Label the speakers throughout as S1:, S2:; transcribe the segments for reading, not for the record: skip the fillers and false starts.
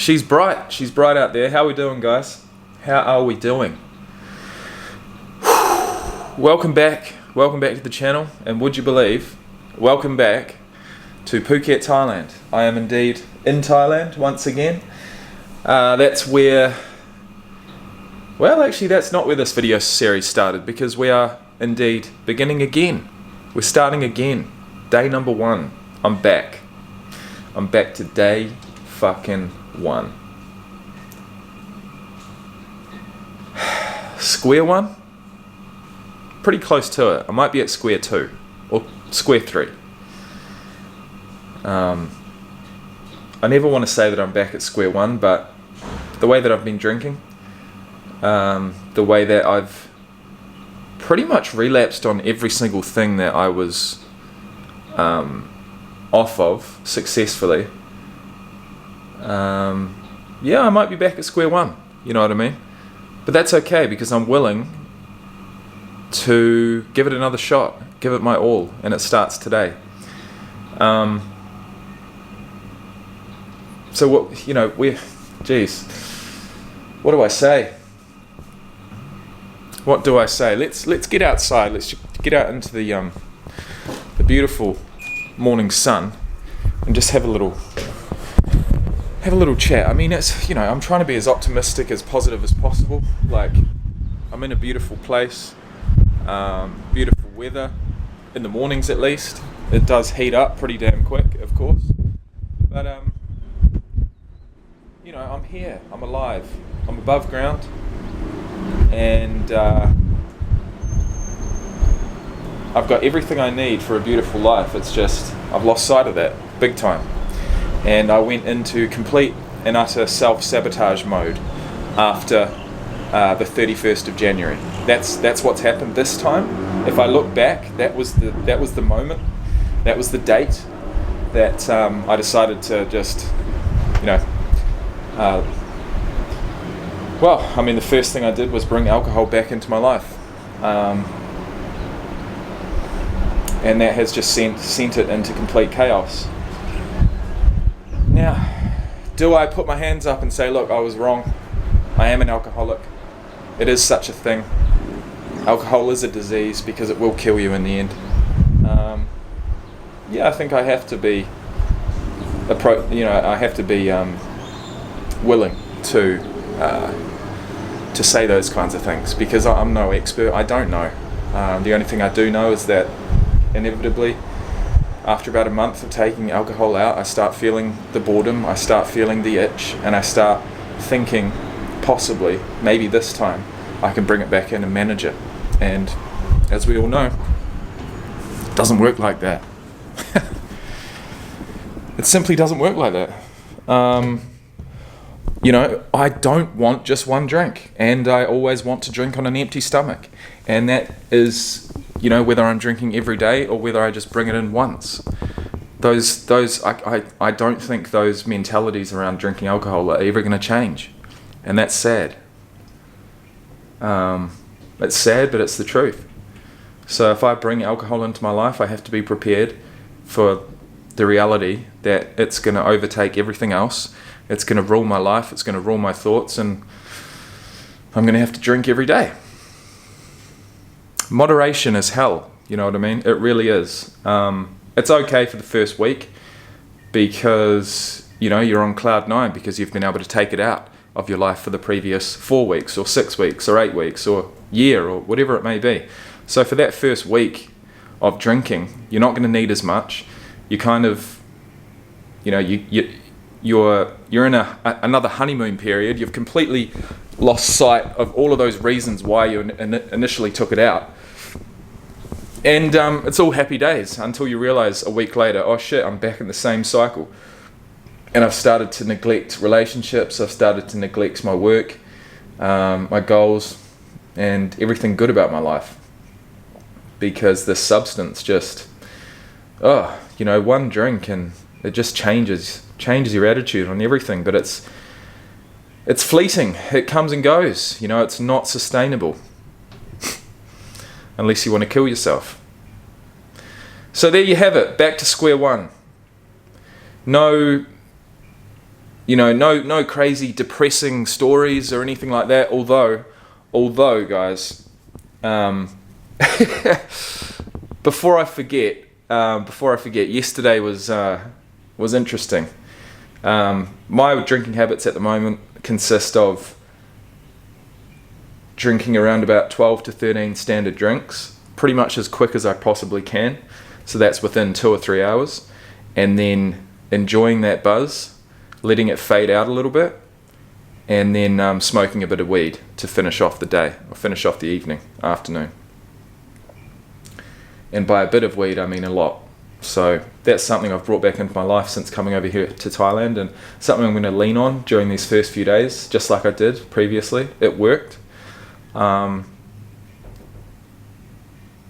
S1: She's bright out there. How are we doing, guys? How are we doing? Welcome back to the channel, and would you believe, welcome back to Phuket, Thailand. I am indeed in Thailand once again. That's where, well, actually that's not where this video series started, because we are indeed beginning again. We're starting again. Day number 1. I'm back to day fucking 1. Square 1? Pretty close to it. I might be at square 2 or square 3. I never want to say that I'm back at square 1, but the way that I've been drinking, the way that I've pretty much relapsed on every single thing that I was off of successfully, yeah, I might be back at square 1, you know what I mean? But that's okay, because I'm willing to give it another shot, give it my all, and it starts today. So what, you know, what do I say? What do I say? Let's get outside. Let's get out into the beautiful morning sun and just have a little chat. I mean, it's, you know, I'm trying to be as optimistic, as positive as possible. Like, I'm in a beautiful place, beautiful weather in the mornings at least. It does heat up pretty damn quick, of course, but you know, I'm here, I'm alive, I'm above ground, and I've got everything I need for a beautiful life. It's just, I've lost sight of that big time, and I went into complete and utter self-sabotage mode after the 31st of January. That's what's happened this time. If I look back, that was the moment, that was the date that I decided to just, you know, well, I mean, the first thing I did was bring alcohol back into my life, and that has just sent it into complete chaos. Now, do I put my hands up and say, look, I was wrong, I am an alcoholic, it is such a thing, alcohol is a disease because it will kill you in the end? Yeah, I think I have to be, I have to be willing to say those kinds of things, because I'm no expert. I don't know. The only thing I do know is that inevitably, after about a month of taking alcohol out, I start feeling the boredom, I start feeling the itch, and I start thinking, possibly, maybe this time, I can bring it back in and manage it. And as we all know, it doesn't work like that. It simply doesn't work like that. You know, I don't want just one drink, and I always want to drink on an empty stomach. And that is, you know, whether I'm drinking every day or whether I just bring it in once. I don't think those mentalities around drinking alcohol are ever going to change. And that's sad. It's sad, but it's the truth. So if I bring alcohol into my life, I have to be prepared for the reality that it's going to overtake everything else. It's going to rule my life, it's going to rule my thoughts, and I'm going to have to drink every day. Moderation is hell, you know what I mean? It really is. It's okay for the first week because, you know, you're on cloud 9 because you've been able to take it out of your life for the previous 4 weeks or 6 weeks or 8 weeks or year or whatever it may be. So for that first week of drinking, you're not going to need as much. You kind of, you know, you're in another honeymoon period. You've completely lost sight of all of those reasons why you initially took it out. And it's all happy days until you realize a week later, oh shit, I'm back in the same cycle. And I've started to neglect relationships, I've started to neglect my work, my goals, and everything good about my life. Because this substance just, you know, one drink and it just changes your attitude on everything. But it's fleeting, it comes and goes, you know, it's not sustainable. Unless you want to kill yourself. So there you have it, back to square 1. No no crazy depressing stories or anything like that. Although guys, before I forget, yesterday was interesting. My drinking habits at the moment consist of drinking around about 12 to 13 standard drinks, pretty much as quick as I possibly can. So that's within 2 or 3 hours. And then enjoying that buzz, letting it fade out a little bit, and then smoking a bit of weed to finish off the day, or finish off the afternoon. And by a bit of weed, I mean a lot. So that's something I've brought back into my life since coming over here to Thailand, and something I'm going to lean on during these first few days, just like I did previously. It worked. And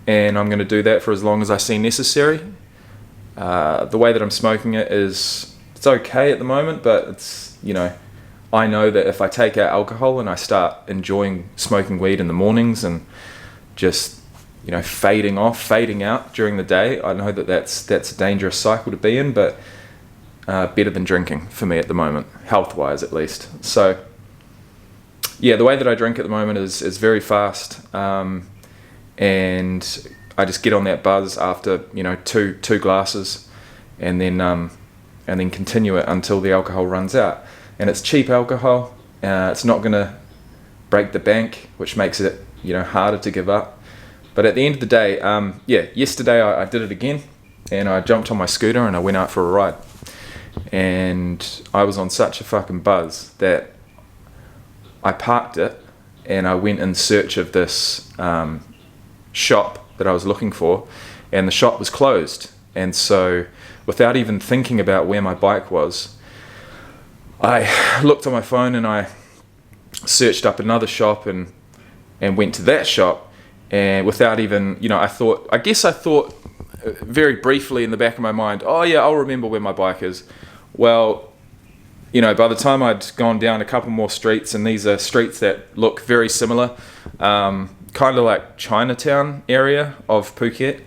S1: I'm going to do that for as long as I see necessary. The way that I'm smoking it's okay at the moment, but it's, I know that if I take out alcohol and I start enjoying smoking weed in the mornings and just, fading out during the day, I know that that's a dangerous cycle to be in, but better than drinking for me at the moment, health-wise at least. So, yeah, the way that I drink at the moment is very fast, and I just get on that buzz after two glasses, and then continue it until the alcohol runs out. And it's cheap alcohol. It's not going to break the bank, which makes it harder to give up. But at the end of the day, yesterday I did it again, and I jumped on my scooter and I went out for a ride, and I was on such a fucking buzz that I parked it and I went in search of this shop that I was looking for, and the shop was closed. And so, without even thinking about where my bike was, I looked on my phone and I searched up another shop and went to that shop, and without even, I thought very briefly in the back of my mind, oh yeah, I'll remember where my bike is. Well, by the time I'd gone down a couple more streets, and these are streets that look very similar, kind of like Chinatown area of Phuket,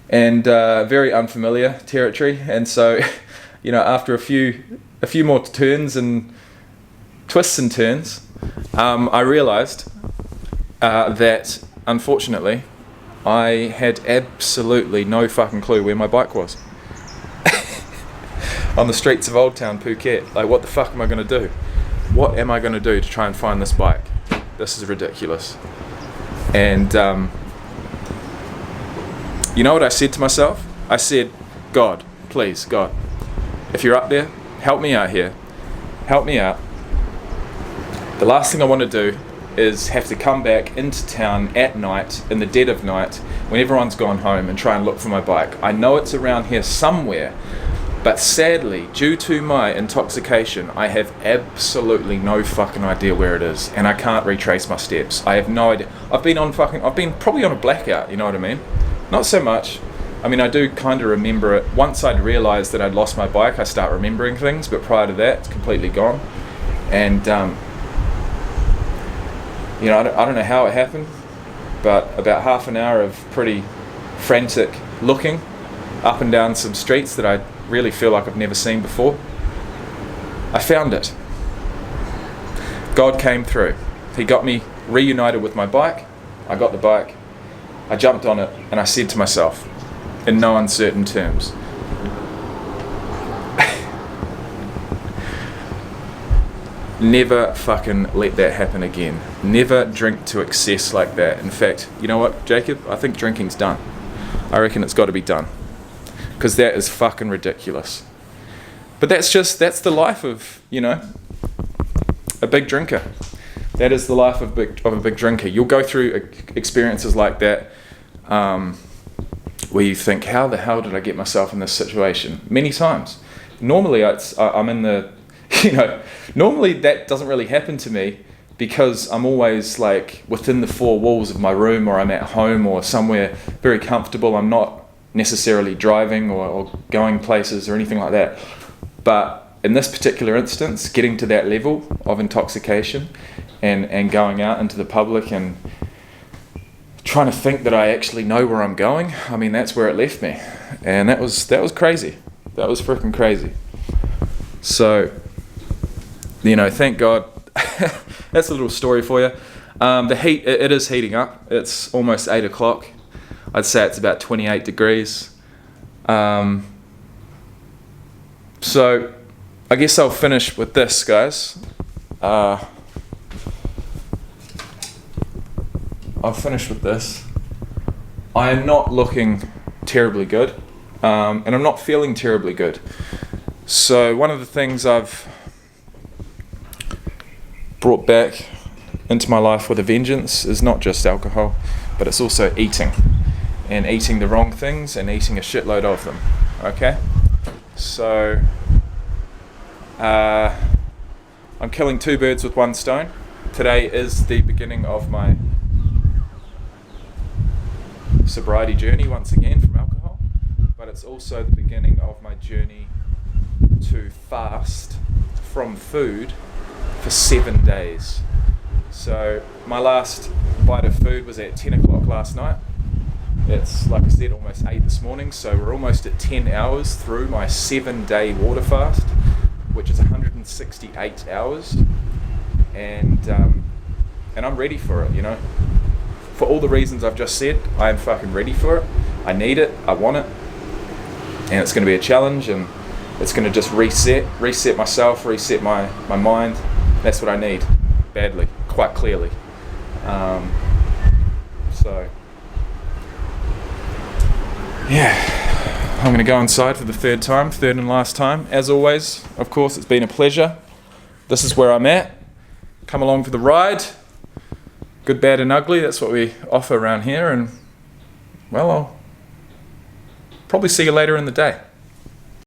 S1: and very unfamiliar territory. And so, after a few more turns and twists and turns, I realized that, unfortunately, I had absolutely no fucking clue where my bike was. On the streets of Old Town Phuket. Like, what the fuck am I going to do? What am I going to do to try and find this bike? This is ridiculous. And you know what I said to myself? I said, God, please, God, if you're up there, help me out here. Help me out. The last thing I want to do is have to come back into town at night, in the dead of night, when everyone's gone home, and try and look for my bike. I know it's around here somewhere, but sadly, due to my intoxication, I have absolutely no fucking idea where it is, and I can't retrace my steps. I have no idea. I've been probably on a blackout, you know what I mean? Not so much. I mean, I do kind of remember it. Once I'd realised that I'd lost my bike, I start remembering things, but prior to that, it's completely gone. And, I don't know how it happened, but about half an hour of pretty frantic looking up and down some streets that I really feel like I've never seen before, I found it. God came through. He got me reunited with my bike. I got the bike, I jumped on it, and I said to myself, in no uncertain terms, never fucking let that happen again. Never drink to excess like that. In fact, you know what, Jacob? I think drinking's done. I reckon it's got to be done. Because that is fucking ridiculous. But that's the life of, a big drinker. That is the life of a big drinker. You'll go through experiences like that, where you think, how the hell did I get myself in this situation? Many times. Normally, I'm in the, normally that doesn't really happen to me, because I'm always like within the four walls of my room, or I'm at home or somewhere very comfortable. I'm not necessarily driving or going places or anything like that. But in this particular instance, getting to that level of intoxication and going out into the public and trying to think that I actually know where I'm going, I mean, that's where it left me. And that was crazy. That was freaking crazy. So thank God. That's a little story for you. The heat, it is heating up. It's almost 8 o'clock. I'd say it's about 28 degrees. So I guess I'll finish with this, guys. I'll finish with this. I am not looking terribly good, and I'm not feeling terribly good. So one of the things I've brought back into my life with a vengeance is not just alcohol, but it's also eating, and eating the wrong things and eating a shitload of them. Okay? So I'm killing two birds with one stone. Today is the beginning of my sobriety journey once again from alcohol, but it's also the beginning of my journey to fast from food for 7 days. So my last bite of food was at 10 o'clock last night. It's, like I said, almost 8 this morning, so we're almost at 10 hours through my 7-day water fast, which is 168 hours, and I'm ready for it, For all the reasons I've just said, I am fucking ready for it. I need it, I want it, and it's going to be a challenge, and it's going to just reset myself, reset my mind. That's what I need, badly, quite clearly. So, yeah, I'm going to go inside for the third and last time. As always, of course, it's been a pleasure. This is where I'm at. Come along for the ride. Good, bad, and ugly. That's what we offer around here. And, well, I'll probably see you later in the day.